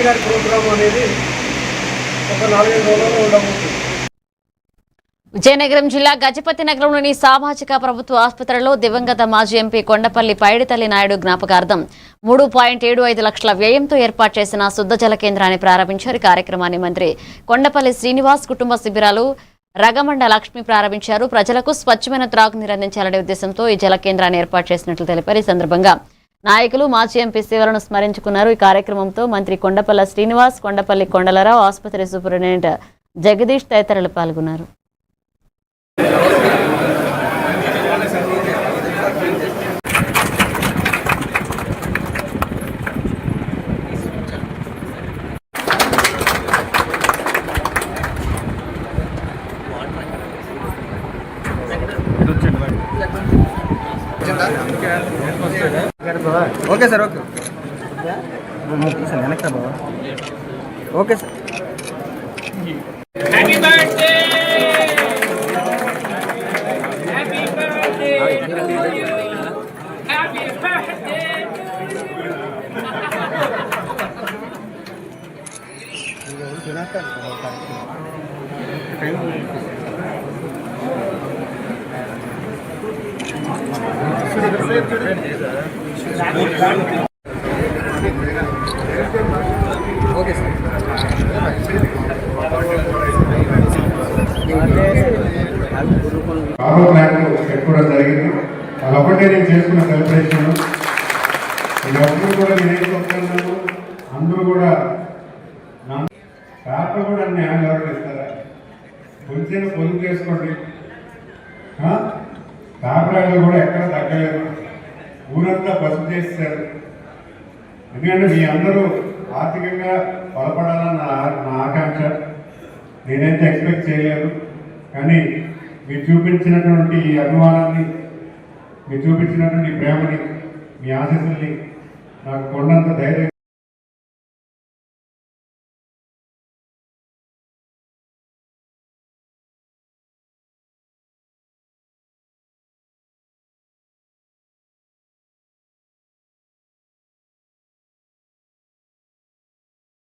Programme అనేది ఒక 4-5 రోజుల్లో ఉండబోతుంది. విజయనగరం జిల్లా గజపతి నగరంలోని సామాజిక ప్రభుత్వ ఆసుపత్రిలో దివంగత మాజీ ఎంపీ కొండపల్లి పైడితల్లి నాయుడు జ్ఞాపకార్థం 3.75 లక్షల వ్యయంతో ఏర్పాటు చేసిన శుద్ధ జల కేంద్రాన్ని ప్రారంభించారు. కార్యక్రమాన్ని మంత్రి కొండపల్లి శ్రీనివాస్ కుటుంబ శిబిరాలు రగమండ లక్ష్మి ప్రారంభించారు. ప్రజలకు స్వచ్ఛమైన త్రాగునీరు అందించాలనే ఉద్దేశంతో ఈ జల కేంద్రాన్ని ఏర్పాటు చేసినట్లు తెలిపారు. ఈ సందర్భంగా నాయకులు మాజీ ఎంపీ సేవలను స్మరించుకున్నారు. ఈ కార్యక్రమంతో మంత్రి కొండపల్లి శ్రీనివాస్, కొండపల్లి కొండలరావు, ఆసుపత్రి సూపరింటెండెంట్ జగదీష్ తదితరులు పాల్గొన్నారు. ఓకే సార్, ఓకే సార్, వెనక్కి బాబా. Okay sir. Happy birthday, happy birthday, happy birthday. Okay sir. బాబా ప్లాన్ పెట్టుకోవడం జరిగింది. అదొకటే నేను చేసుకున్న సెలబ్రేషన్. ఇవన్నీ కూడా నేర్చుకుంటున్నాను. అందరూ కూడా పేపర్ కూడా అన్ని హ్యాండ్ ఓవర్ ఇస్తారా? కొంచెం పొదుపు చేసుకోండి. పేపర్లు కూడా ఎక్కడ తగ్గలేదు. ఊరంతా పసుపు చేస్తారు. ఎందుకంటే మీ అందరూ ఆర్థికంగా బలపడాలని నా ఆకాంక్ష. నేనైతే ఎక్స్పెక్ట్ చేయలేదు. కానీ మీరు చూపించినటువంటి ఈ అభిమానాన్ని, మీరు చూపించినటువంటి ప్రేమని, మీ ఆశీస్సుల్ని నాకు కొండంత ధైర్యం